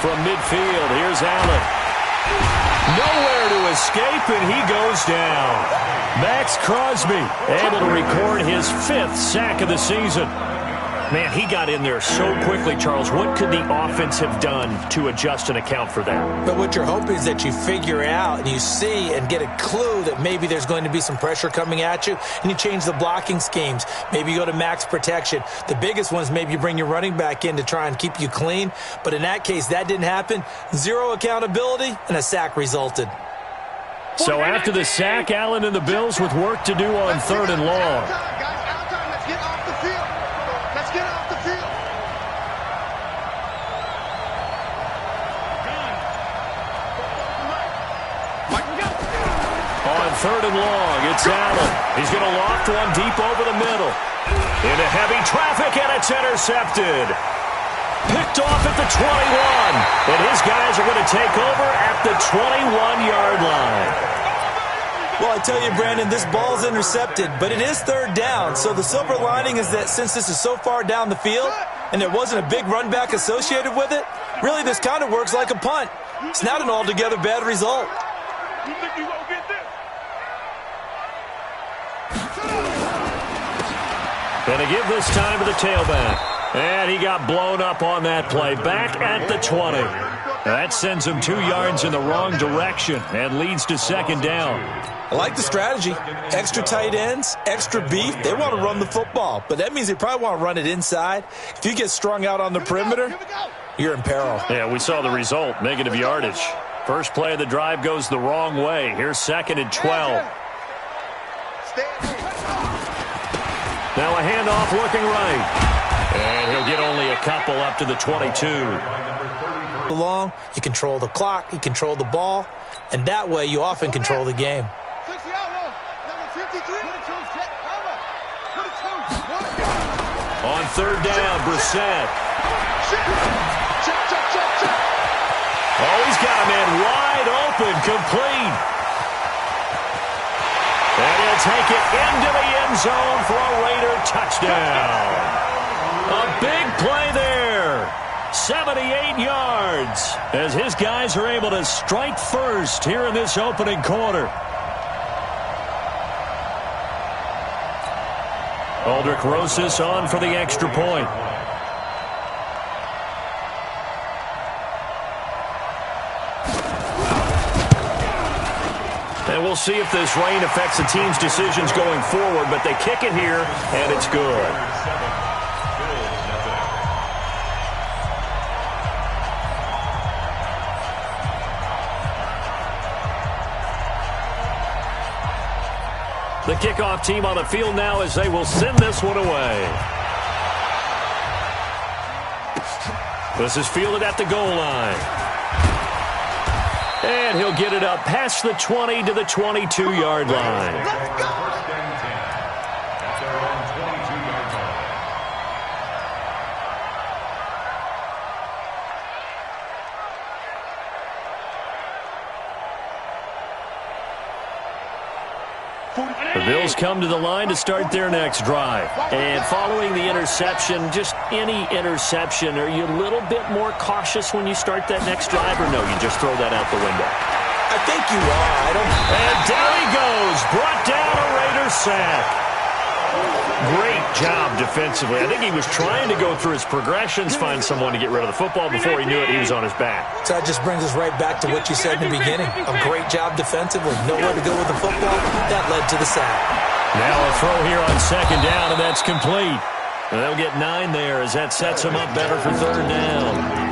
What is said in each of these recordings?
from midfield. Here's Allen. Nowhere to escape, and he goes down. Max Crosby able to record his 5th sack of the season. Man, he got in there so quickly, Charles. What could the offense have done to adjust and account for that? But what you're hoping is that you figure out and you see and get a clue that maybe there's going to be some pressure coming at you, and you change the blocking schemes. Maybe you go to max protection. The biggest one is maybe you bring your running back in to try and keep you clean. But in that case, that didn't happen. 0 accountability, and a sack resulted. So after the sack, Allen and the Bills with work to do on 3rd and long. On 3rd and long, it's Allen. He's going to loft one deep over the middle. Into heavy traffic, and it's intercepted. Picked off at the 21. And his guys are going to take over at the 21-yard line. Well, I tell you, Brandon, this ball's intercepted, but it is 3rd down. So the silver lining is that since this is so far down the field and there wasn't a big run back associated with it, really this kind of works like a punt. It's not an altogether bad result. You think you gonna get this? Going to give this time to the tailback. And he got blown up on that play. Back at the 20. That sends him 2 yards in the wrong direction and leads to 2nd down. I like the strategy. Extra tight ends, extra beef. They want to run the football, but that means they probably want to run it inside. If you get strung out on the perimeter, you're in peril. Yeah, we saw the result, negative yardage. First play of the drive goes the wrong way. Here's 2nd and 12. Now a handoff looking right. And he'll get only a couple up to the 22. Long, you control the clock, you control the ball, and that way you often control the game. On 3rd down, Brissett. Oh, he's got a man wide open, complete. And he'll take it into the end zone for a Raider touchdown. A big play there. 78 yards as his guys are able to strike first here in this opening quarter. drae06's on for the extra point. And we'll see if this rain affects the team's decisions going forward, but they kick it here, and it's good. The kickoff team on the field now as they will send this one away. This is fielded at the goal line. And he'll get it up past the 20 to the 22-yard line. The Bills come to the line to start their next drive. And following the interception, just any interception, are you a little bit more cautious when you start that next drive, or no, you just throw that out the window? I think you are. And down he goes, brought down a Raider sack. Great job defensively. I think he was trying to go through his progressions, find someone to get rid of the football. Before he knew it, he was on his back. So that just brings us right back to what you said in the beginning. A great job defensively. Nowhere to go with the football. That led to the sack. Now a throw here on 2nd down, and that's complete. And they'll get 9 there as that sets them up better for 3rd down.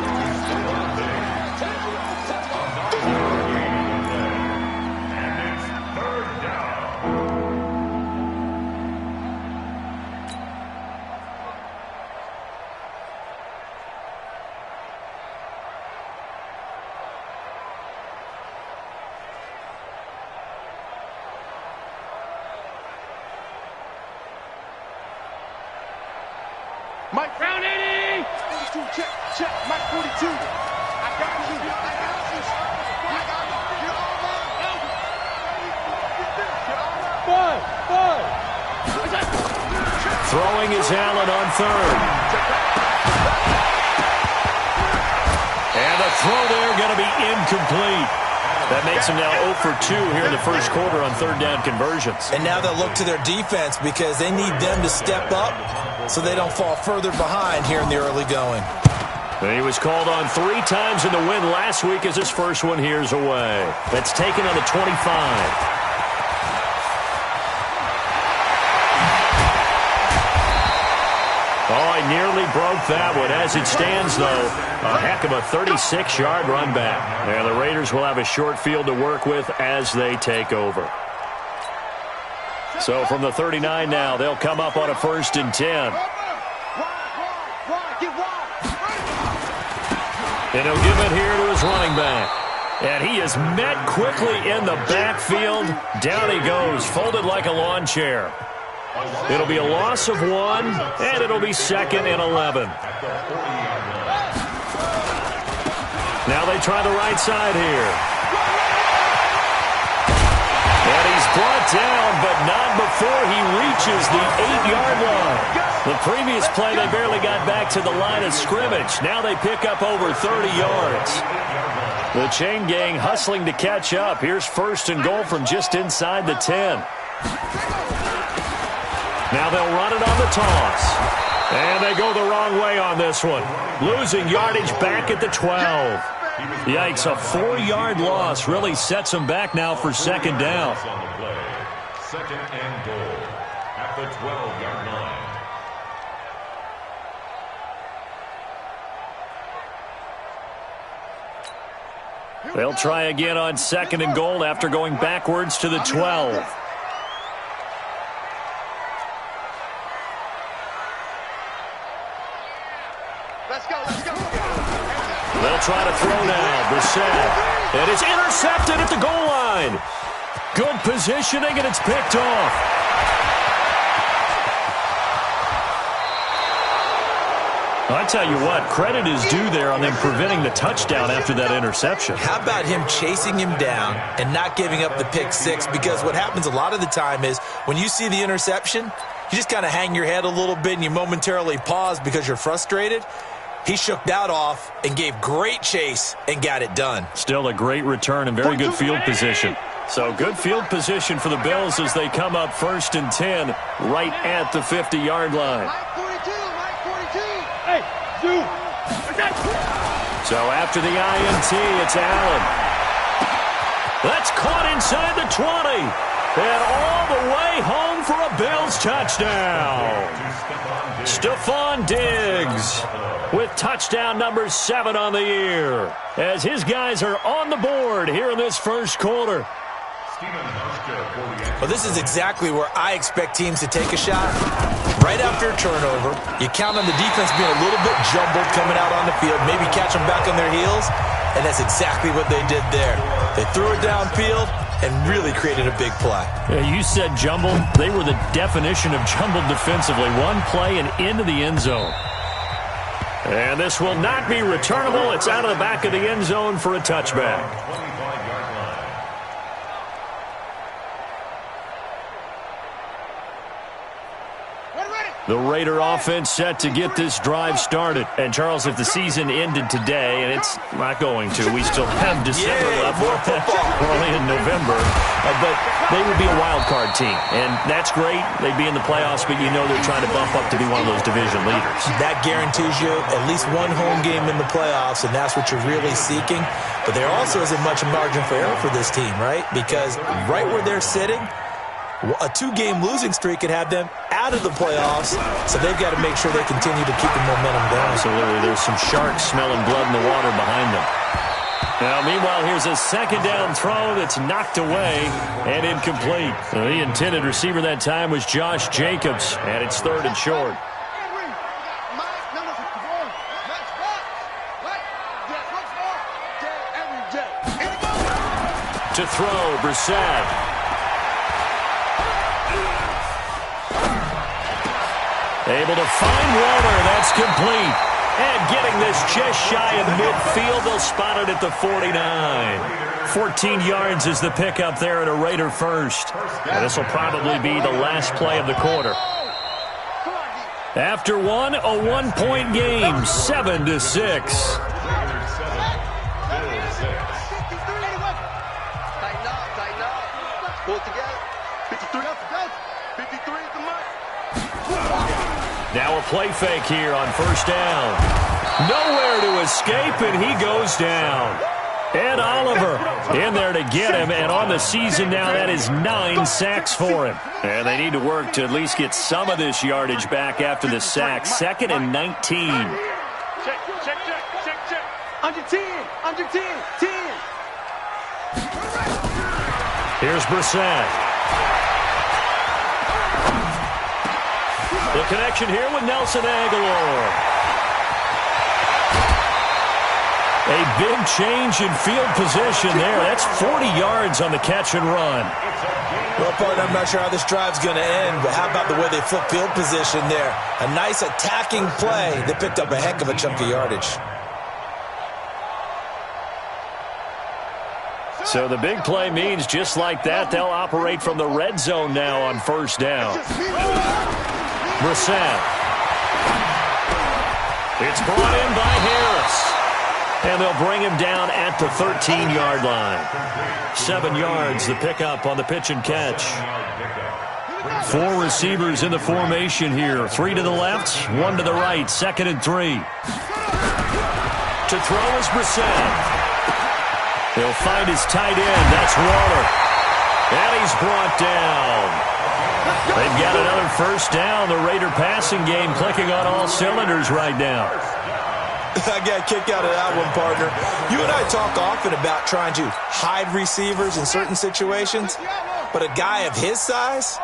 Mike, round 80! Check, check, Mike 42. I got you. Throwing is Allen on 3rd. And the throw there going to be incomplete. That makes them now 0 for 2 here in the first quarter on third down conversions. And now they'll look to their defense because they need them to step up so they don't fall further behind here in the early going. He was called on 3 times in the win last week as his first one here's away. That's taken on the 25. Oh, I nearly broke that one. As it stands, though, a heck of a 36-yard run back. And the Raiders will have a short field to work with as they take over. So from the 39 now, they'll come up on a 1st and 10. And he'll give it here to his running back. And he is met quickly in the backfield. Down he goes, folded like a lawn chair. It'll be a loss of 1, and it'll be 2nd and 11. Now they try the right side here. And he's brought down, but not before he reaches the 8-yard line. The previous play, they barely got back to the line of scrimmage. Now they pick up over 30 yards. The chain gang hustling to catch up. Here's 1st and goal from just inside the 10. Now they'll run it on the toss. And they go the wrong way on this one. Losing yardage back at the 12. Yikes, a 4-yard loss really sets them back now for 2nd down. 2nd and goal at the 12-yard line. They'll try again on 2nd and goal after going backwards to the 12. They'll try to throw now. Brissett. And it's intercepted at the goal line. Good positioning, and it's picked off. I tell you what, credit is due there on them preventing the touchdown after that interception. How about him chasing him down and not giving up the pick 6? Because what happens a lot of the time is when you see the interception, you just kind of hang your head a little bit and you momentarily pause because you're frustrated. He shook that off and gave great chase and got it done. Still a great return and very good field position. So good field position for the Bills as they come up 1st and 10 right at the 50-yard line. So after the INT, it's Allen. That's caught inside the 20. And all the way home for a Bills touchdown. Stephon Diggs with touchdown number 7 on the year as his guys are on the board here in this first quarter. Well, this is exactly where I expect teams to take a shot. Right after a turnover, you count on the defense being a little bit jumbled coming out on the field, maybe catch them back on their heels, and that's exactly what they did there. They threw it downfield and really created a big play. Yeah, you said jumbled. They were the definition of jumbled defensively. One play and into the end zone. And this will not be returnable. It's out of the back of the end zone for a touchback. The Raider offense set to get this drive started. And, Charles, if the season ended today, and it's not going to, we still have December left. We're only in November. But they would be a wild card team. And that's great. They'd be in the playoffs, but you know they're trying to bump up to be one of those division leaders. That guarantees you at least one home game in the playoffs, and that's what you're really seeking. But there also isn't much margin for error for this team, right? Because right where they're sitting, a 2-game losing streak could have them out of the playoffs, so they've got to make sure they continue to keep the momentum going. Absolutely. There's some sharks smelling blood in the water behind them. Now, meanwhile, here's a 2nd down throw that's knocked away and incomplete. The intended receiver that time was Josh Jacobs, and it's 3rd and short. To throw, Brissett. Able to find Warner. That's complete. And getting this just shy of midfield. They'll spot it at the 49. 14 yards is the pickup there at a Raider first. And this will probably be the last play of the quarter. After one, a 1-point game, 7-6. play fake here on first down. Nowhere to escape, and he goes down. Ed Oliver in there to get him, and on the season now, that is 9 sacks for him. And they need to work to at least get some of this yardage back after the sack. 2nd and 19. Check. Under 10. 10. Here's Brissett. The connection here with Nelson Aguilar. A big change in field position there. That's 40 yards on the catch and run. Well, partner, I'm not sure how this drive's going to end, but how about the way they flip field position there? A nice attacking play that picked up a heck of a chunk of yardage. So the big play means just like that, they'll operate from the red zone now on first down. Brissett. It's brought in by Harris. And they'll bring him down at the 13-yard line. 7 yards, the pickup on the pitch and catch. 4 receivers in the formation here. 3 to the left, 1 to the right. 2nd and 3. To throw is Brissett. He'll find his tight end. That's Waller. And he's brought down. They've got another first down. The Raider passing game clicking on all cylinders right now. I got a kick out of that one, partner. You and I talk often about trying to hide receivers in certain situations, but a guy of his size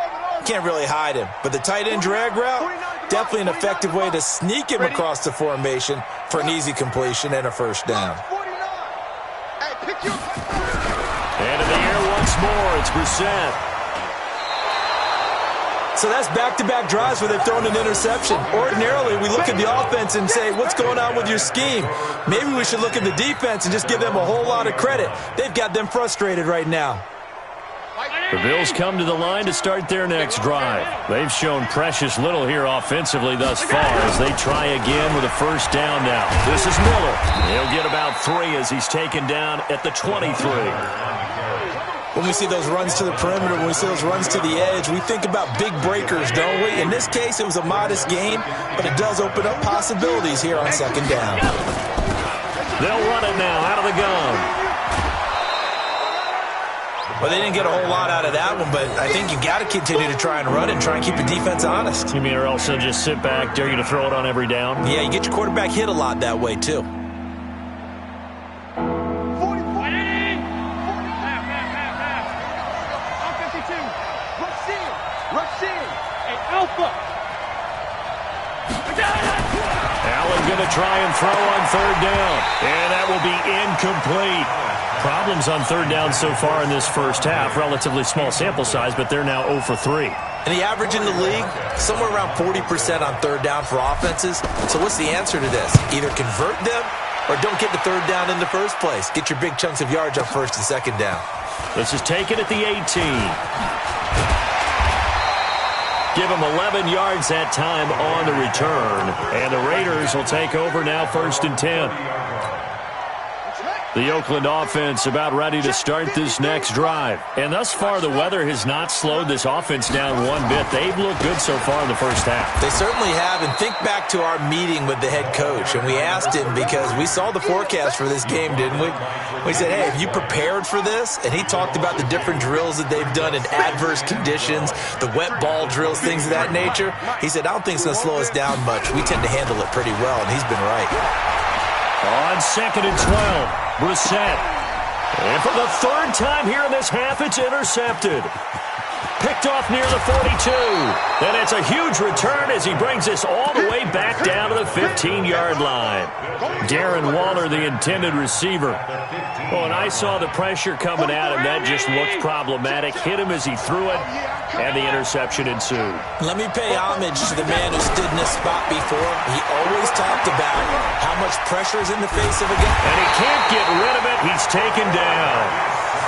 can't really hide him. But the tight end drag route, definitely an effective way to sneak him across the formation for an easy completion and a first down. And in the air once more, it's Brissett. So that's back-to-back drives where they've thrown an interception. Ordinarily, we look at the offense and say, what's going on with your scheme? Maybe we should look at the defense and just give them a whole lot of credit. They've got them frustrated right now. The Bills come to the line to start their next drive. They've shown precious little here offensively thus far as they try again with a first down now. This is Miller. He'll get about 3 as he's taken down at the 23. When we see those runs to the perimeter, when we see those runs to the edge, we think about big breakers, don't we? In this case, it was a modest gain, but it does open up possibilities here on second down. They'll run it now out of the gun. Well, they didn't get a whole lot out of that one, but I think you've got to continue to try and run and try and keep the defense honest. You mean or else they'll just sit back, dare you to throw it on every down? Yeah, you get your quarterback hit a lot that way, too. Allen going to try and throw on third down, and that will be incomplete. Problems on third down so far in this first half. Relatively small sample size, but they're now 0 for 3. And the average in the league, somewhere around 40% on third down for offenses. So what's the answer to this? Either convert them or don't get the third down in the first place. Get your big chunks of yards on first and second down. This is taken at the 18. Give them 11 yards that time on the return. And the Raiders will take over now 1st and 10. The Oakland offense about ready to start this next drive. And thus far, the weather has not slowed this offense down one bit. They've looked good so far in the first half. They certainly have. And think back to our meeting with the head coach. And we asked him because we saw the forecast for this game, didn't we? We said, hey, have you prepared for this? And he talked about the different drills that they've done in adverse conditions, the wet ball drills, things of that nature. He said, I don't think it's going to slow us down much. We tend to handle it pretty well, and he's been right. On 2nd and 12, Brissett. And for the 3rd time here in this half, it's intercepted. Picked off near the 42. And it's a huge return as he brings this all the way back down to the 15-yard line. Darren Waller, the intended receiver. Well, when I saw the pressure coming at him, that just looked problematic. Hit him as he threw it, and the interception ensued. Let me pay homage to the man who stood in this spot before. He always talked about how much pressure is in the face of a guy. And he can't get rid of it. He's taken down.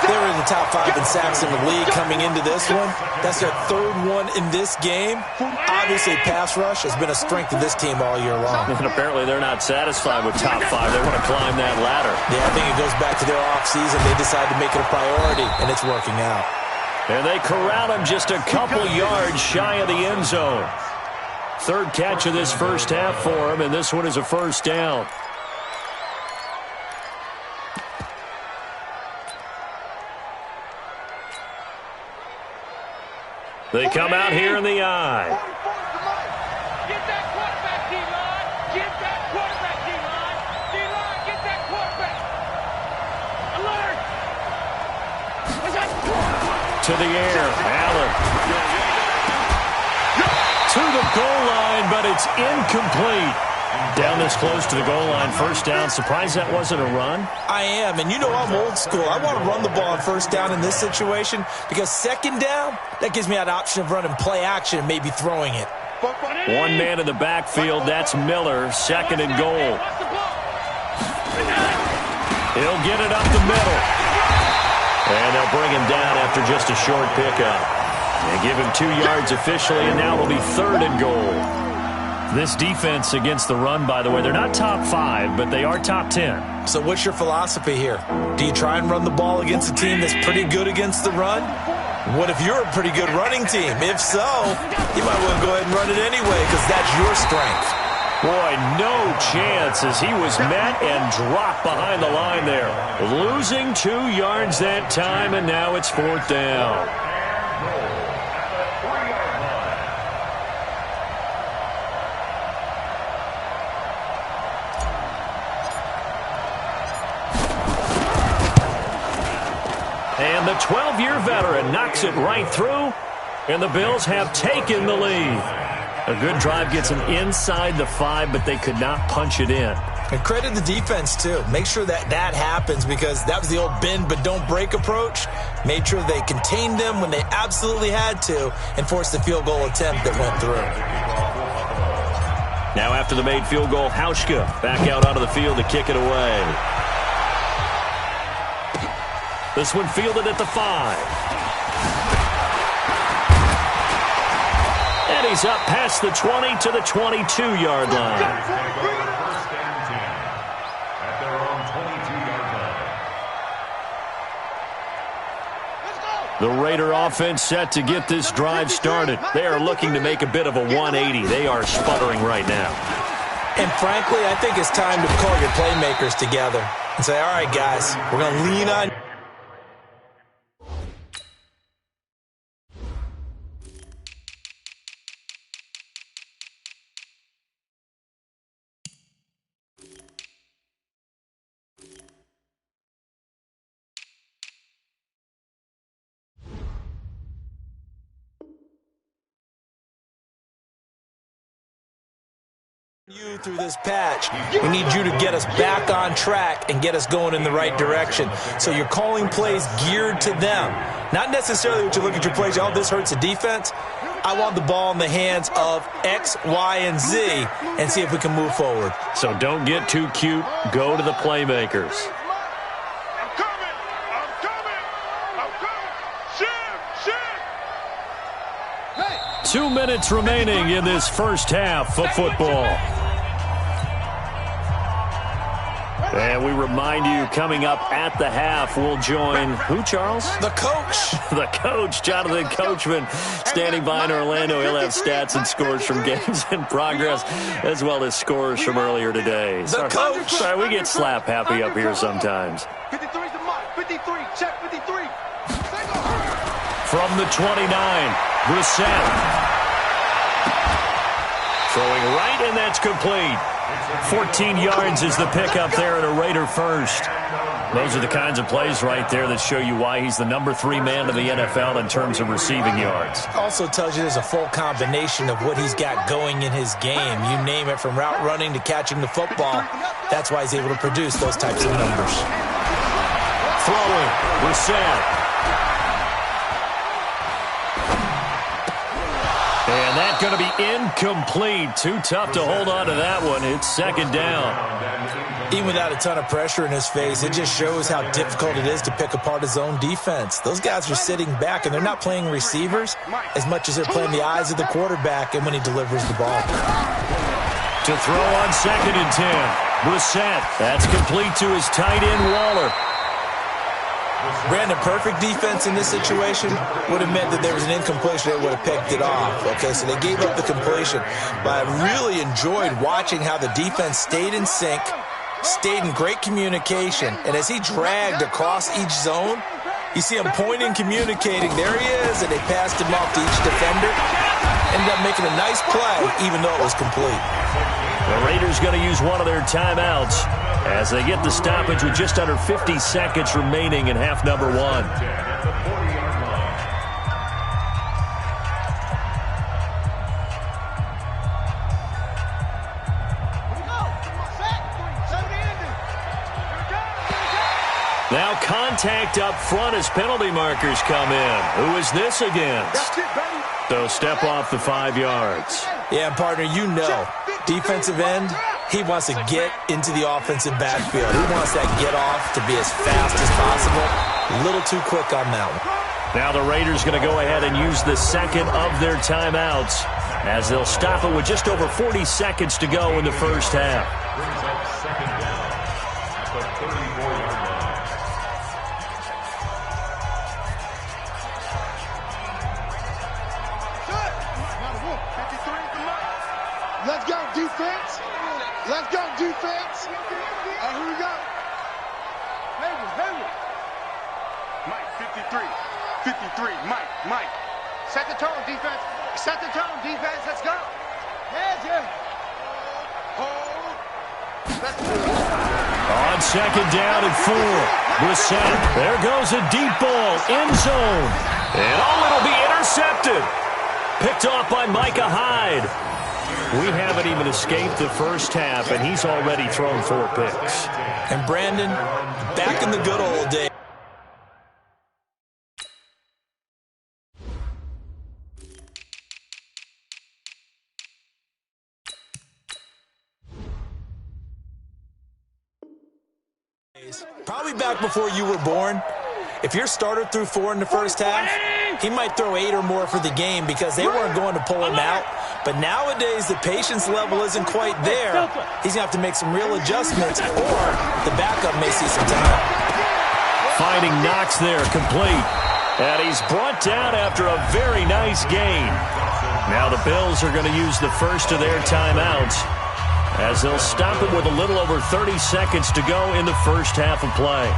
They were in the top 5 in sacks in the league coming into this one. That's their 3rd one in this game. Obviously, pass rush has been a strength of this team all year long. And apparently they're not satisfied with top 5. They want to climb that ladder. Yeah, I think it goes back to their offseason. They decided to make it a priority, and it's working out. And they corral him just a couple yards shy of the end zone. Third catch of this first half for him, and this one is a first down. They come out here in the eye. Get that quarterback, D-line. Get that quarterback, D-line. D-line, get that quarterback. Alert. To the air, Allen. To the goal line, but it's incomplete. Down this close to the goal line, first down. Surprised that wasn't a run? I am, and you know I'm old school. I want to run the ball on first down in this situation because second down, that gives me that option of running play action and maybe throwing it. One man in the backfield, that's Miller, second and goal. He'll get it up the middle. And they'll bring him down after just a short pickup. They give him 2 yards officially, and now it'll be third and goal. This defense against the run, by the way, they're not top 5, but they are top 10. So what's your philosophy here? Do you try and run the ball against a team that's pretty good against the run? What if you're a pretty good running team? If so, you might want to go ahead and run it anyway because that's your strength. Boy, no chance as he was met and dropped behind the line there. Losing 2 yards that time, and now it's fourth down. And the 12-year veteran knocks it right through, and the Bills have taken the lead. A good drive gets them inside the 5, but they could not punch it in. And credit the defense, too. Make sure that happens because that was the old bend but don't break approach. Made sure they contained them when they absolutely had to and forced the field goal attempt that went through. Now after the made field goal, Hauschka back out onto the field to kick it away. This one fielded at the 5. And he's up past the 20 to the 22-yard line. First and 10 at their own 22-yard line. The Raider offense set to get this drive started. They are looking to make a bit of a 180. They are sputtering right now. And frankly, I think it's time to call your playmakers together and say, all right, guys, we're going to lean on. You through this patch. We need you to get us back on track and get us going in the right direction. So you're calling plays geared to them. Not necessarily what you look at your plays, oh, this hurts the defense. I want the ball in the hands of X, Y, and Z and see if we can move forward. So don't get too cute. Go to the playmakers. I'm coming. I'm coming. I'm coming. Shift. 2 minutes remaining in this first half of football. And we remind you, coming up at the half, we'll join who, Charles? The coach. The coach, Jonathan Coachman, standing by in Orlando. He'll have stats and scores from games in progress, as well as scores from earlier today. The coach. Sorry, we get slap happy up here sometimes. 53's the mark. 53. Check 53. From the 29, Brissett. Throwing right, and that's complete. 14 yards is the pickup there at a Raider first. Those are the kinds of plays right there that show you why he's the number 3 man in the NFL in terms of receiving yards. Also tells you there's a full combination of what he's got going in his game. You name it, from route running to catching the football. That's why he's able to produce those types of numbers. Throwing, Brissett. And that's going to be incomplete. Too tough to hold on to that one. It's second down. Even without a ton of pressure in his face, it just shows how difficult it is to pick apart his own defense. Those guys are sitting back, and they're not playing receivers as much as they're playing the eyes of the quarterback and when he delivers the ball. To throw on second and 10. Brissett. That's complete to his tight end, Waller. Brandon, perfect defense in this situation would have meant that there was an incompletion. They would have picked it off. Okay, so they gave up the completion. But I really enjoyed watching how the defense stayed in sync, stayed in great communication. And as he dragged across each zone, you see him pointing, communicating. There he is, and they passed him off to each defender. Ended up making a nice play, even though it was complete. The Raiders going to use one of their timeouts as they get the stoppage with just under 50 seconds remaining in half number one. Now contact up front as penalty markers come in. Who is this against? So step off the 5 yards. Yeah, partner, you know, defensive end, he wants to get into the offensive backfield. He wants that get off to be as fast as possible. A little too quick on that one. Now the Raiders going to go ahead and use the second of their timeouts as they'll stop it with just over 40 seconds to go in the first half. Brings up second down at the 34-yard line. Let's go, defense. Let's go, defense. Here we go. Hayward. Mike, 53, Mike. Set the tone, defense. Set the tone, defense. Let's go. Heads. Hold. Let's go. On second down and 4. Brissett. There goes a deep ball. End zone. And it'll be intercepted. Picked off by Micah Hyde. We haven't even escaped the first half, and he's already thrown 4 picks. And Brandon, back in the good old days. Probably back before you were born. If your starter threw 4 in the first half, he might throw 8 or more for the game because they weren't going to pull him out. But nowadays, the patience level isn't quite there. He's going to have to make some real adjustments, or the backup may see some time. Finding Knox there, complete. And he's brought down after a very nice gain. Now the Bills are going to use the first of their timeouts as they'll stop it with a little over 30 seconds to go in the first half of play.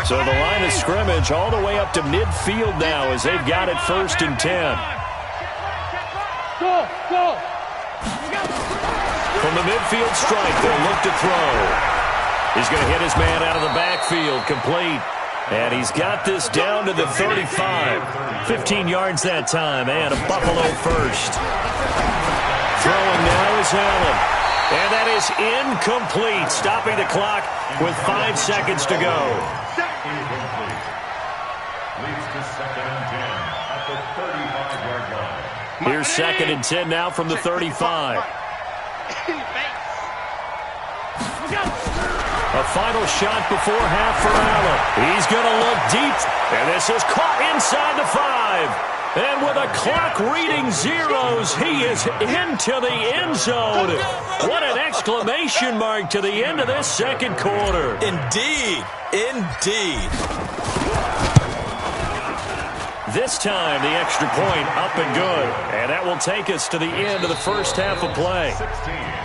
So the line of scrimmage all the way up to midfield now as they've got it 1st and 10. Go. From the midfield strike, they'll look to throw. He's going to hit his man out of the backfield, complete. And he's got this down to the 35. 15 yards that time, and a Buffalo first. Throwing now is Allen. And that is incomplete, stopping the clock with 5 seconds to go. Incomplete. Leads to 2nd and 10 at the 35-yard line. Here's 2nd and 10 now from the 35. A final shot before half for Allen. He's going to look deep, and this is caught inside the 5. And with a clock reading zeros, he is into the end zone. What an exclamation mark to the end of this second quarter. Indeed. This time, the extra point up and good. And that will take us to the end of the first half of play.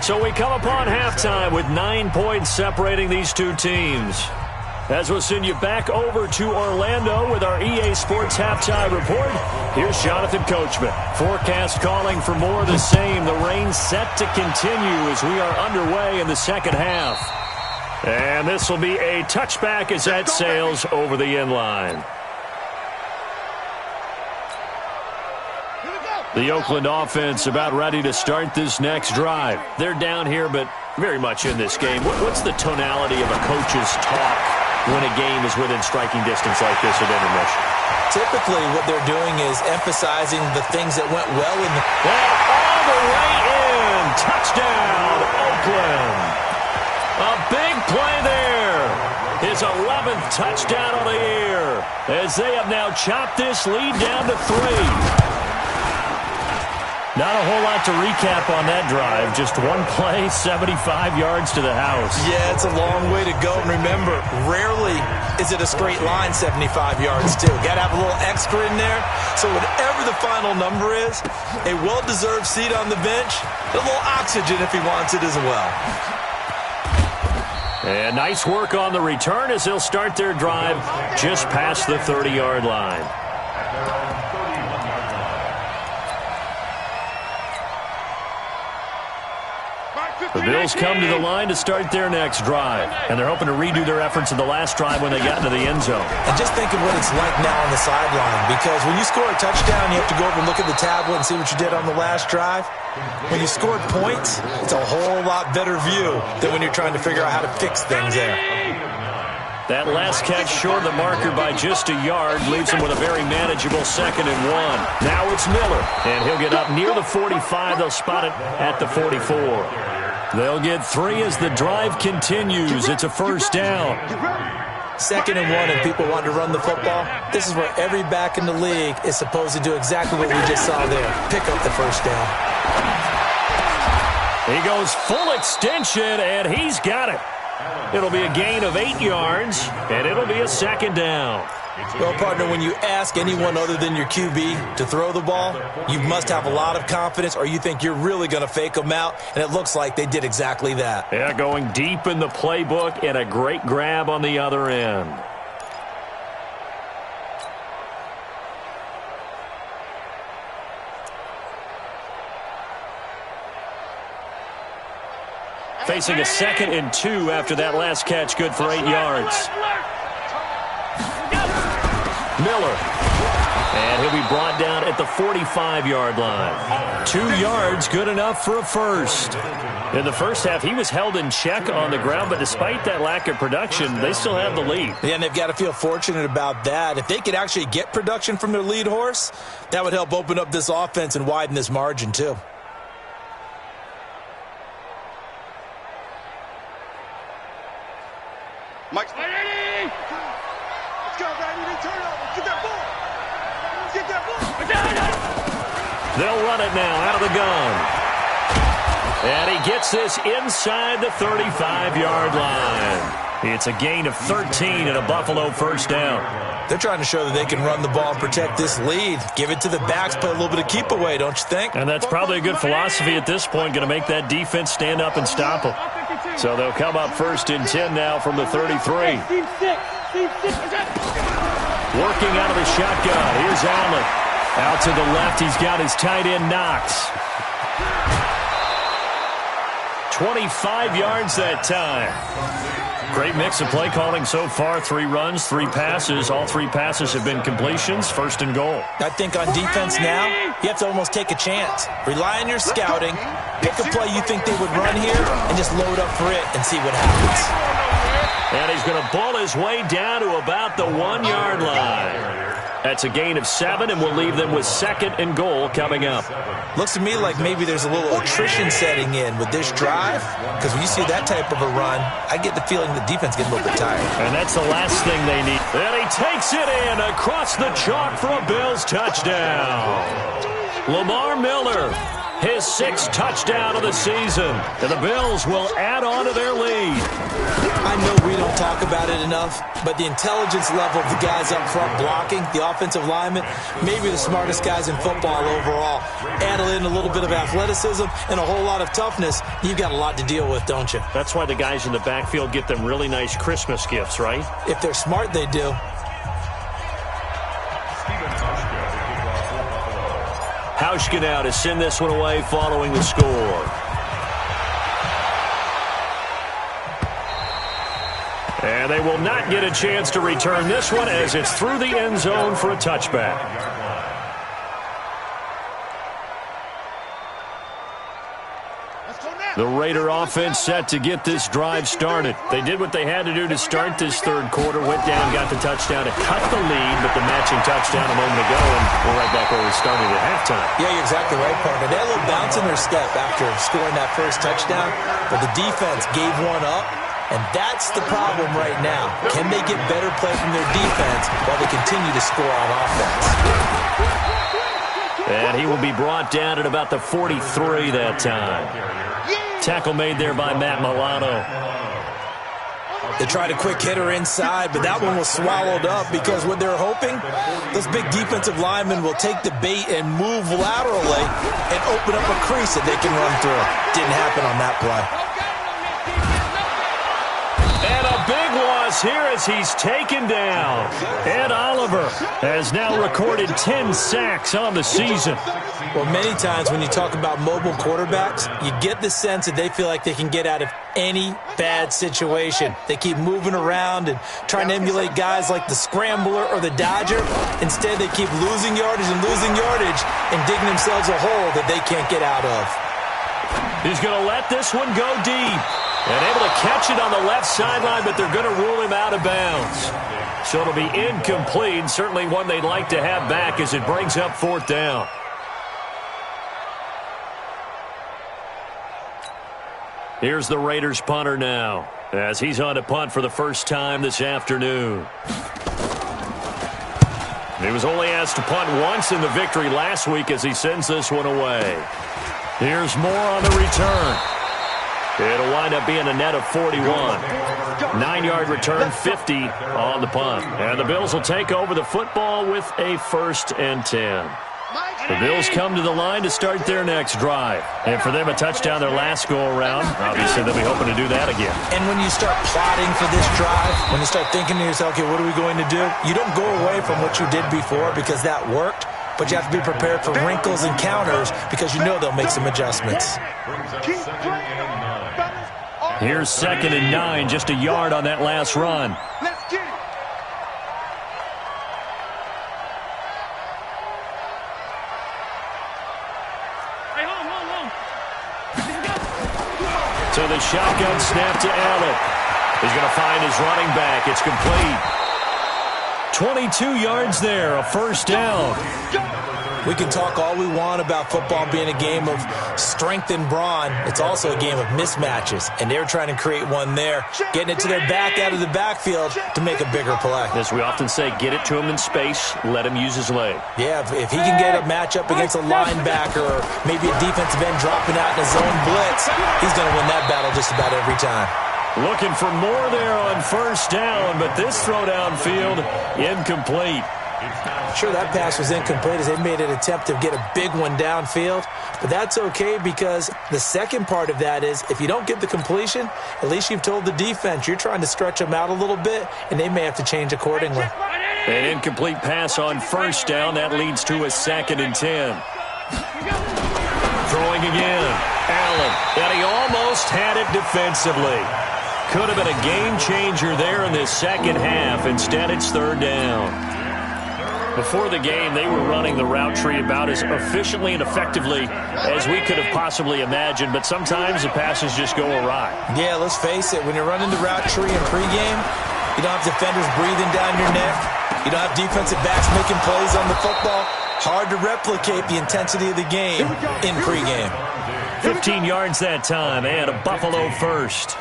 So we come upon halftime with 9 points separating these two teams. As we'll send you back over to Orlando with our EA Sports Halftime Report, here's Jonathan Coachman. Forecast calling for more of the same. The rain set to continue as we are underway in the second half. And this will be a touchback as that sails over the end line. The Oakland offense about ready to start this next drive. They're down here, but very much in this game. What's the tonality of a coach's talk when a game is within striking distance like this at intermission? Typically, what they're doing is emphasizing the things that went well in the... And all the way in. Touchdown, Oakland. A big play there. His 11th touchdown of the year as they have now chopped this lead down to 3. Not a whole lot to recap on that drive. Just one play, 75 yards to the house. Yeah, it's a long way to go. And remember, rarely is it a straight line 75 yards, too. Got to have a little extra in there. So whatever the final number is, a well-deserved seat on the bench, a little oxygen if he wants it as well. And nice work on the return as they'll start their drive just past the 30-yard line. The Bills come to the line to start their next drive, and they're hoping to redo their efforts in the last drive when they got into the end zone. And just think of what it's like now on the sideline, because when you score a touchdown, you have to go over and look at the tablet and see what you did on the last drive. When you scored points, it's a whole lot better view than when you're trying to figure out how to fix things there. That last catch short of the marker by just a yard leaves him with a very manageable 2nd and 1. Now it's Miller, and he'll get up near the 45. They'll spot it at the 44. They'll get 3 as the drive continues. It's a first down. 2nd and 1, and people want to run the football. This is where every back in the league is supposed to do exactly what we just saw there. Pick up the first down. He goes full extension, and he's got it. It'll be a gain of 8 yards, and it'll be a 2nd down. Well, partner, when you ask anyone other than your QB to throw the ball, you must have a lot of confidence, or you think you're really going to fake them out, and it looks like they did exactly that. Yeah, going deep in the playbook and a great grab on the other end. Facing a 2nd and 2 after that last catch, good for 8 yards. Miller. And he'll be brought down at the 45-yard line. 2 yards, good enough for a first. In the first half, he was held in check on the ground, but despite that lack of production, they still have the lead. Yeah, and they've got to feel fortunate about that. If they could actually get production from their lead horse, that would help open up this offense and widen this margin, too. Mike's Ready? Let's go, baby. They turn over. Get that ball. Get that ball. They'll run it now out of the gun. And he gets this inside the 35-yard line. It's a gain of 13 and a Buffalo first down. They're trying to show that they can run the ball and protect this lead. Give it to the backs, play a little bit of keep away, don't you think? And that's probably a good philosophy at this point, going to make that defense stand up and stop them. So they'll come up 1st and 10 now from the 33. Working out of the shotgun. Here's Allen. Out to the left, he's got his tight end Knox. 25 yards that time. Great mix of play calling so far. 3 runs, 3 passes. All 3 passes have been completions. 1st and goal. I think on defense now, you have to almost take a chance. Rely on your scouting. Pick a play you think they would run here and just load up for it and see what happens. And he's going to ball his way down to about the 1-yard line. That's a gain of 7, and we'll leave them with 2nd and goal coming up. Looks to me like maybe there's a little attrition setting in with this drive, because when you see that type of a run, I get the feeling the defense gets a little bit tired. And that's the last thing they need. And he takes it in across the chalk for a Bills touchdown. Lamar Miller, his 6th touchdown of the season. And the Bills will add on to their lead. I know we don't talk about it enough, but the intelligence level of the guys up front blocking, the offensive linemen, maybe the smartest guys in football overall. Add in a little bit of athleticism and a whole lot of toughness, you've got a lot to deal with, don't you? That's why the guys in the backfield get them really nice Christmas gifts, right? If they're smart, they do. Hauschka now to send this one away following the score. And they will not get a chance to return this one as it's through the end zone for a touchback. The Raider offense set to get this drive started. They did what they had to do to start this 3rd quarter. Went down, got the touchdown to cut the lead, but the matching touchdown a moment ago, and we're right back where we started at halftime. Yeah, you're exactly right, partner. They had a little bounce in their step after scoring that first touchdown, but the defense gave one up, and that's the problem right now. Can they get better play from their defense while they continue to score on offense? And he will be brought down at about the 43 that time. Tackle made there by Matt Milano. They tried a quick hitter inside, but that one was swallowed up because what they're hoping, those big defensive linemen will take the bait and move laterally and open up a crease that they can run through. Didn't happen on that play. And a big loss here as he's taken down. Ed Oliver has now recorded 10 sacks on the season. Well, many times when you talk about mobile quarterbacks, you get the sense that they feel like they can get out of any bad situation. They keep moving around and trying to emulate guys like the Scrambler or the Dodger. Instead, they keep losing yardage and digging themselves a hole that they can't get out of. He's going to let this one go deep. And able to catch it on the left sideline, but they're going to rule him out of bounds. So it'll be incomplete, certainly one they'd like to have back as it brings up 4th down. Here's the Raiders punter now, as he's on to punt for the first time this afternoon. He was only asked to punt once in the victory last week as he sends this one away. Here's more on the return. It'll wind up being a net of 41. 9-yard return, 50 on the punt. And the Bills will take over the football with a 1st and 10. The Bills come to the line to start their next drive. And for them, a touchdown their last go-around. Obviously, they'll be hoping to do that again. And when you start plotting for this drive, when you start thinking to yourself, okay, what are we going to do? You don't go away from what you did before because that worked. But you have to be prepared for wrinkles and counters because you know they'll make some adjustments. Here's 2nd and 9, just a yard on that last run. Let's get it. Hey, home. So the shotgun snap to Allen. He's going to find his running back. It's complete. 22 yards there, a 1st down. We can talk all we want about football being a game of strength and brawn. It's also a game of mismatches, and they're trying to create one there, getting it to their back out of the backfield to make a bigger play. As we often say, get it to him in space, let him use his leg. Yeah, if he can get a matchup against a linebacker or maybe a defensive end dropping out in a zone blitz, he's going to win that battle just about every time. Looking for more there on 1st down, but this throw downfield, incomplete. Sure, that pass was incomplete as they made an attempt to get a big one downfield, but that's okay because the second part of that is if you don't get the completion, at least you've told the defense you're trying to stretch them out a little bit, and they may have to change accordingly. An incomplete pass on 1st down. That leads to a 2nd and 10. Throwing again. Allen, and he almost had it defensively. Could have been a game changer there in this second half. Instead, it's 3rd down. Before the game, they were running the route tree about as efficiently and effectively as we could have possibly imagined, but sometimes the passes just go awry. Yeah, let's face it, when you're running the route tree in pregame, you don't have defenders breathing down your neck. You don't have defensive backs making plays on the football. Hard to replicate the intensity of the game in pregame. 15 yards that time, and a Buffalo 1st.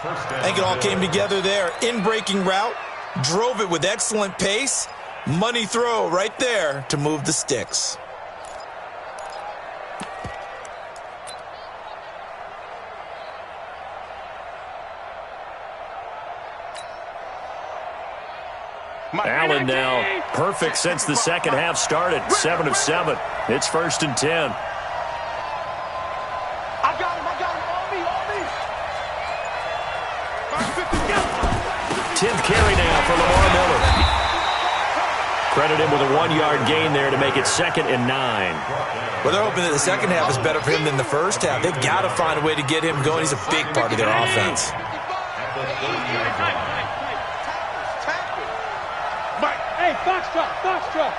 I think it all came together there. In-breaking route, drove it with excellent pace. Money throw right there to move the sticks. Allen now perfect since the second half started. 7 of 7. It's 1st and 10. I got him. On me. 10th carry now for Lamar Miller. Credit him with a 1-yard gain there to make it 2nd and 9. Well, they're hoping that the second half is better for him than the first half. They've got to find a way to get him going. He's a big part of their offense. Hey, Foxtrot.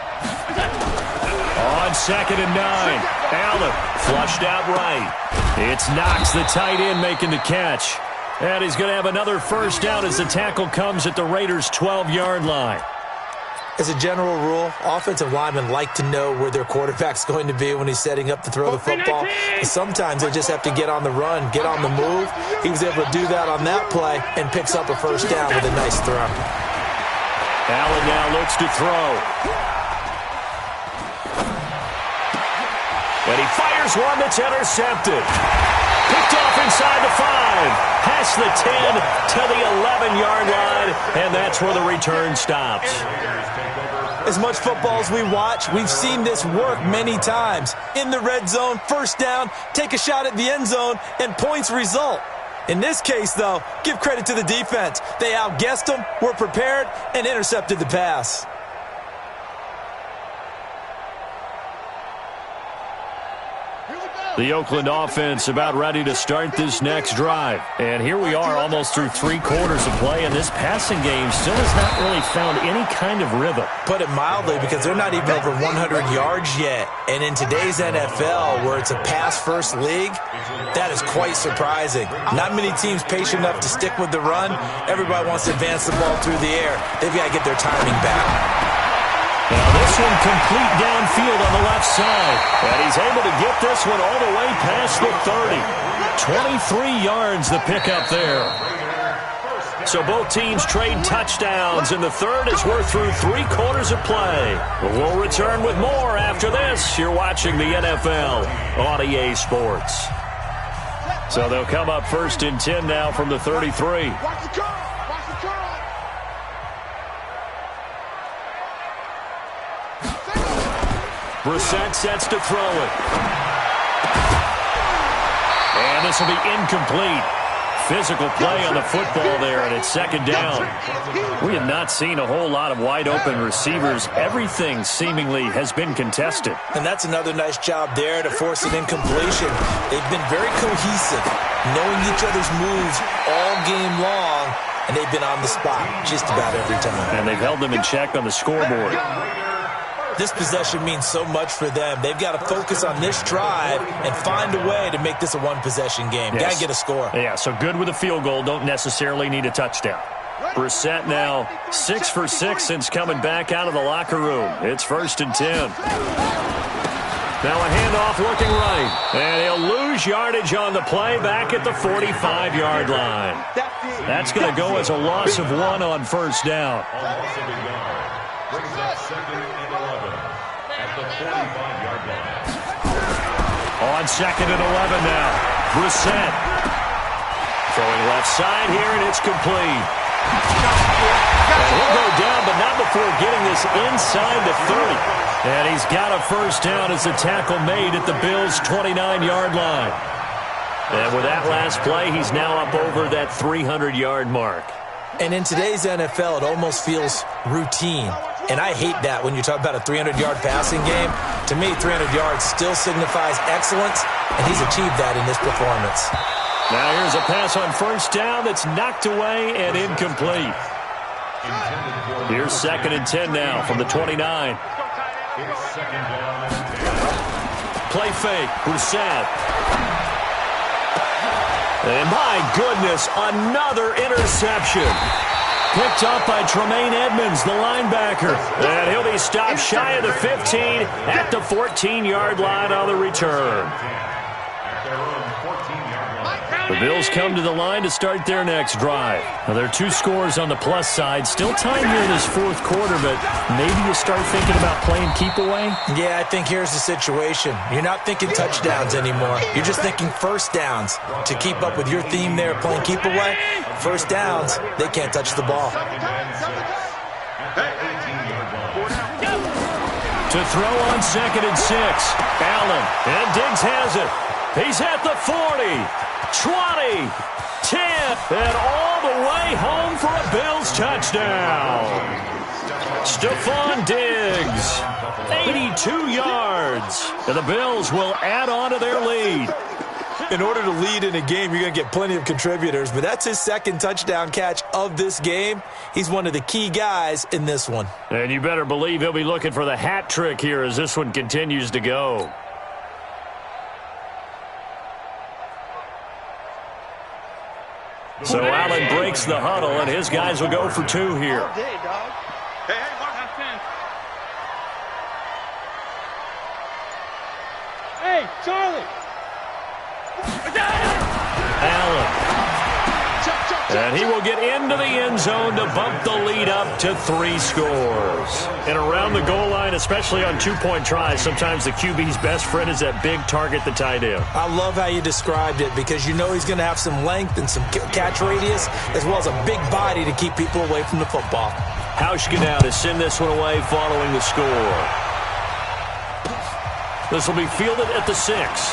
On 2nd and 9. Allen flushed out right. It's Knox, the tight end, making the catch. And he's going to have another 1st down as the tackle comes at the Raiders' 12-yard line. As a general rule, offensive linemen like to know where their quarterback's going to be when he's setting up to throw the football. But sometimes they just have to get on the run, get on the move. He was able to do that on that play and picks up a 1st down with a nice throw. Allen now looks to throw. And he fires one that's intercepted. Picked off inside the 5. Past the 10 to the 11-yard line. And that's where the return stops. As much football as we watch, we've seen this work many times. In the red zone, first down, take a shot at the end zone, and points result. In this case, though, give credit to the defense. They outguessed them, were prepared, and intercepted the pass. The Oakland offense about ready to start this next drive. And here we are almost through 3 quarters of play, and this passing game still has not really found any kind of rhythm. Put it mildly, because they're not even over 100 yards yet. And in today's NFL, where it's a pass-first league, that is quite surprising. Not many teams patient enough to stick with the run. Everybody wants to advance the ball through the air. They've got to get their timing back. Now this one complete downfield on the left side. And he's able to get this one all the way past the 30. 23 yards the pickup there. So both teams trade touchdowns in the third as we're through 3 quarters of play. We'll return with more after this. You're watching the NFL on EA Sports. So they'll come up first and 10 now from the 33. Brissett sets to throw it. And this will be incomplete. Physical play on the football there, and it's second down. We have not seen a whole lot of wide-open receivers. Everything seemingly has been contested. And that's another nice job there to force an incompletion. They've been very cohesive, knowing each other's moves all game long, and they've been on the spot just about every time. And they've held them in check on the scoreboard. This possession means so much for them. They've got to focus on this drive and find a way to make this a one-possession game. Yes. Got to get a score. Yeah, so good with a field goal. Don't necessarily need a touchdown. Brissett now 6 for 6 since coming back out of the locker room. It's first and 10. Now a handoff looking right. And he'll lose yardage on the play back at the 45-yard line. That's going to go as a loss of 1 on first down. Brings up second and 11 at the 45-yard line. On second and 11 now. Brissett throwing left side here, and it's complete. And he'll go down, but not before getting this inside the 30. And he's got a first down as the tackle made at the Bills' 29-yard line. And with that last play, he's now up over that 300-yard mark. And in today's NFL, it almost feels routine. And I hate that when you talk about a 300-yard passing game. To me, 300 yards still signifies excellence, and he's achieved that in this performance. Now here's a pass on first down that's knocked away and incomplete. Here's second and 10 now from the 29. It's second down and 10. Play fake, Brissett. And my goodness, another interception. Picked up by Tremaine Edmonds, the linebacker. And he'll be stopped shy of the 15 at the 14-yard line on the return. The Bills come to the line to start their next drive. Now, there are 2 scores on the plus side. Still time here in this fourth quarter, but maybe you start thinking about playing keep away? Yeah, I think here's the situation. You're not thinking touchdowns anymore. You're just thinking first downs. To keep up with your theme there, playing keep away, first downs, they can't touch the ball. To throw on second and 6. Allen, and Diggs has it. He's at the 40. 20, 10, and all the way home for a Bills touchdown. Stephon Diggs, 82 yards, and the Bills will add on to their lead. In order to lead in a game, you're going to get plenty of contributors, but that's his second touchdown catch of this game. He's one of the key guys in this one. And you better believe he'll be looking for the hat trick here as this one continues to go. So Allen breaks the huddle, and his guys will go for 2 here. Hey, Charlie! Allen. Chop, chop. And he will get into the end zone to bump the lead up to 3 scores. And around the goal line, especially on two-point tries, sometimes the QB's best friend is that big target, the tight end. I love how you described it because you know he's going to have some length and some catch radius as well as a big body to keep people away from the football. Hauschka now to send this one away following the score. This will be fielded at the 6.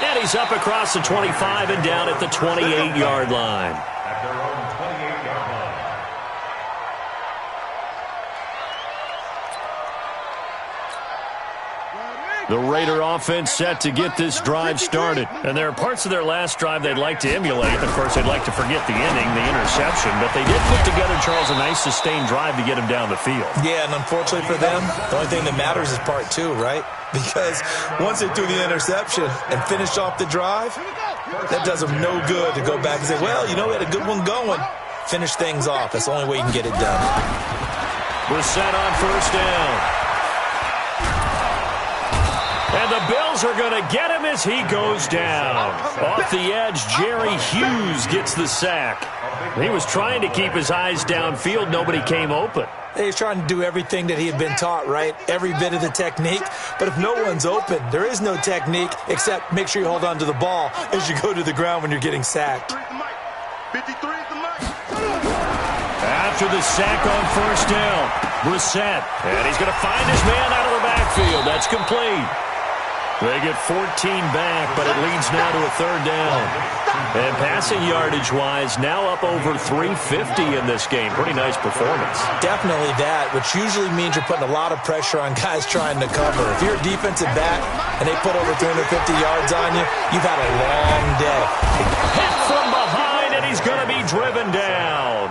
And he's up across the 25 and down at the 28-yard line. At their own 28-yard line. The Raider offense set to get this drive started. And there are parts of their last drive they'd like to emulate. Of course, they'd like to forget the inning, the interception. But they did put together, Charles, a nice sustained drive to get him down the field. Yeah, and unfortunately for them, the only thing that matters is part 2, right? Because once they threw the interception and finished off the drive, that does them no good to go back and say, well, you know, we had a good one going. Finish things off. That's the only way you can get it done. We're set on first down. And the Bills are going to get him as he goes down. Off the edge, Jerry Hughes gets the sack. He was trying to keep his eyes downfield. Nobody came open. He's trying to do everything that he had been taught, right? Every bit of the technique. But if no one's open, there is no technique except make sure you hold on to the ball as you go to the ground when you're getting sacked. 53 is the mic. After the sack on first down, Brissett. And he's going to find his man out of the backfield. That's complete. They get 14 back, but it leads now to a third down. And passing yardage-wise, now up over 350 in this game. Pretty nice performance. Definitely that, which usually means you're putting a lot of pressure on guys trying to cover. If you're a defensive back and they put over 350 yards on you, you've had a long day. Hit from behind, and he's going to be driven down.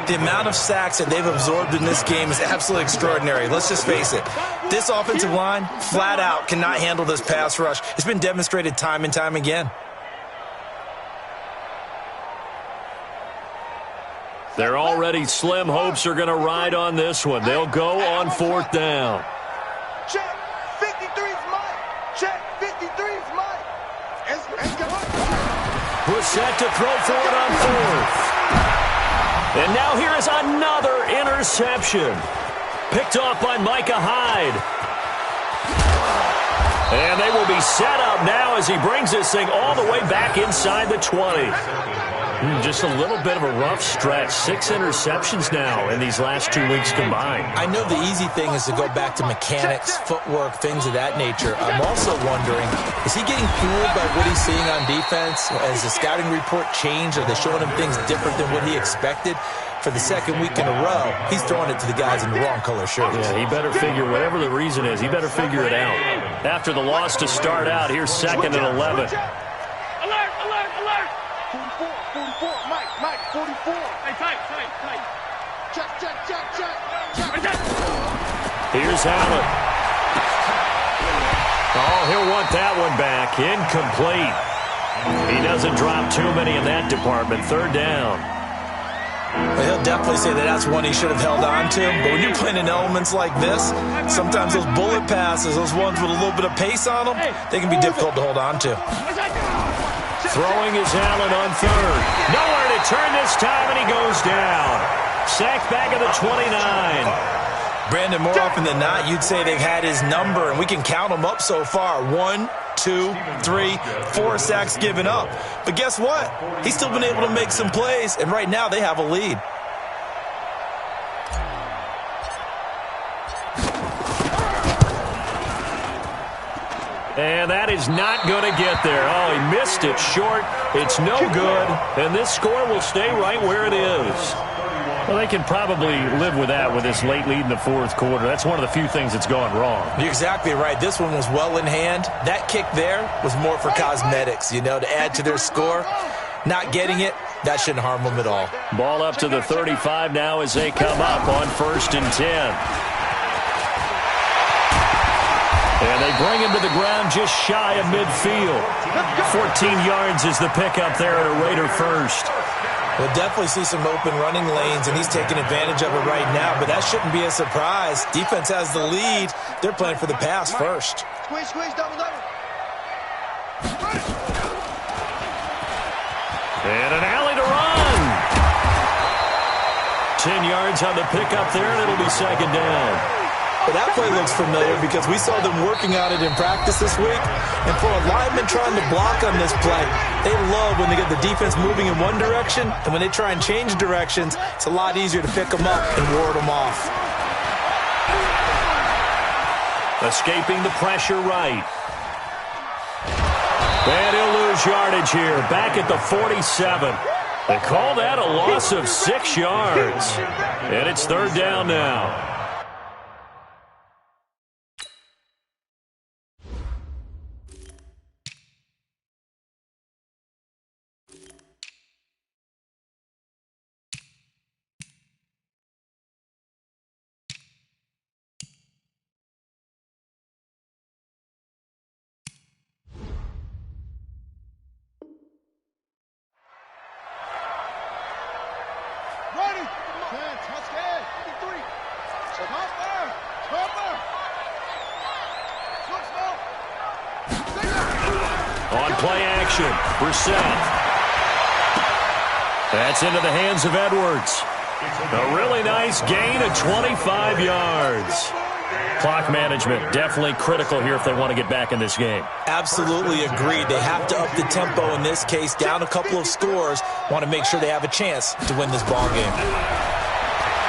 The amount of sacks that they've absorbed in this game is absolutely extraordinary. Let's just face it. This offensive line, flat out, cannot handle this pass rush. It's been demonstrated time and time again. They're already slim hopes are going to ride on this one. They'll go on fourth down. Check. 53's mine. Check. 53's mine. Let's go. Brissett to throw for it on fourth. And now here is another interception. Picked off by Micah Hyde. And they will be set up now as he brings this thing all the way back inside the 20. Just a little bit of a rough stretch. 6 interceptions now in these last 2 weeks combined. I know the easy thing is to go back to mechanics, footwork, things of that nature. I'm also wondering, is he getting fooled by what he's seeing on defense? Has the scouting report changed? Are they showing him things different than what he expected? For the second week in a row, he's throwing it to the guys in the wrong color shirts. Yeah, he better figure, whatever the reason is, he better figure it out. After the loss to start out, here's 2nd and 11. Alert, alert, alert! 44, Mike, 44. Hey, tight. Check. Here's Allen. Oh, he'll want that one back. Incomplete. He doesn't drop too many in that department. 3rd down. Well, he'll definitely say that that's one he should have held on to. But when you're playing in elements like this, sometimes those bullet passes, those ones with a little bit of pace on them, they can be difficult to hold on to. Throwing is Allen on 3rd. Nowhere to turn this time, and he goes down. Sacked back at the 29. Brandon, more often than not, you'd say they've had his number, and we can count them up so far. 1, 2, 3, 4 sacks given up. But guess what? He's still been able to make some plays, and right now they have a lead. And that is not going to get there. Oh, he missed it short. It's no good. And this score will stay right where it is. Well, they can probably live with that with this late lead in the 4th quarter. That's one of the few things that's gone wrong. You're exactly right. This one was well in hand. That kick there was more for cosmetics, you know, to add to their score. Not getting it, that shouldn't harm them at all. Ball up to the 35 now as they come up on 1st and 10. And they bring him to the ground just shy of midfield. 14 yards is the pickup there at a Raider first. We'll definitely see some open running lanes, and he's taking advantage of it right now, but that shouldn't be a surprise. Defense has the lead. They're playing for the pass first. Squeeze, double. And 10 yards on the pickup there, and it'll be second down. Well, that play looks familiar because we saw them working on it in practice this week. And for a lineman trying to block on this play, they love when they get the defense moving in one direction. And when they try and change directions, it's a lot easier to pick them up and ward them off. Escaping the pressure right. And he'll lose yardage here, back at the 47. They call that a loss of 6 yards. And it's third down now. On play action, Brissett. That's into the hands of Edwards. A really nice gain of 25 yards. Clock management definitely critical here if they want to get back in this game. Absolutely agreed. They have to up the tempo in this case, down a couple of scores. Want to make sure they have a chance to win this ball game.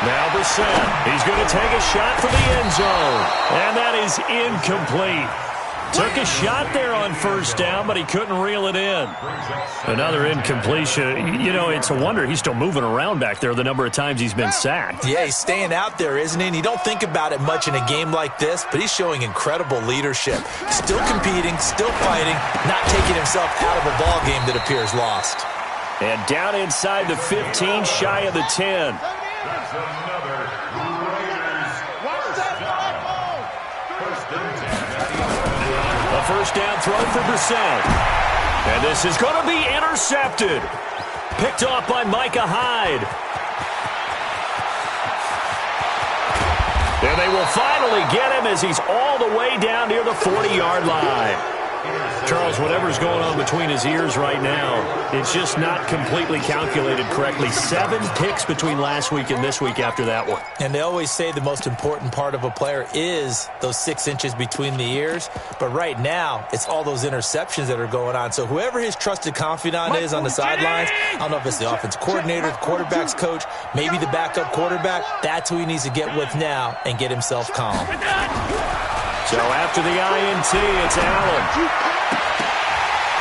Now Brissett. He's going to take a shot for the end zone. And that is incomplete. Took a shot there on first down, but he couldn't reel it in. Another incompletion. You know, it's a wonder he's still moving around back there the number of times he's been sacked. Yeah, he's staying out there, isn't he? And you don't think about it much in a game like this, but he's showing incredible leadership. Still competing, still fighting, not taking himself out of a ball game that appears lost. And down inside the 15, shy of the 10. That's another Raiders first down. First and 10 at the A first down throw for Brissett. And this is going to be intercepted. Picked off by Micah Hyde. And they will finally get him as he's all the way down near the 40-yard line. Charles, whatever's going on between his ears right now, it's just not completely calculated correctly. 7 picks between last week and this week after that one. And they always say the most important part of a player is those 6 inches between the ears. But right now, it's all those interceptions that are going on. So whoever his trusted confidant is on the sidelines, I don't know if it's the offense coordinator, the quarterback's coach, maybe the backup quarterback, that's who he needs to get with now and get himself calm. So after the INT, it's Allen.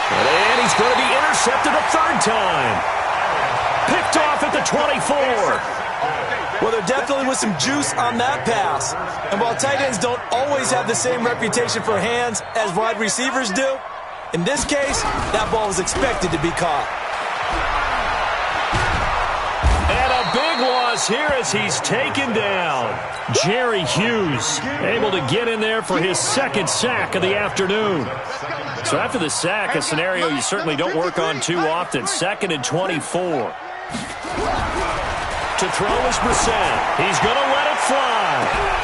And he's going to be intercepted a third time. Picked off at the 24. Well, there definitely was some juice on that pass. And while tight ends don't always have the same reputation for hands as wide receivers do, in this case, that ball was expected to be caught. And a big loss here as he's taken down. Jerry Hughes able to get in there for his second sack of the afternoon. So after the sack, a scenario you certainly don't work on too often. 2nd and 24. To throw is Brissett. He's going to let it fly.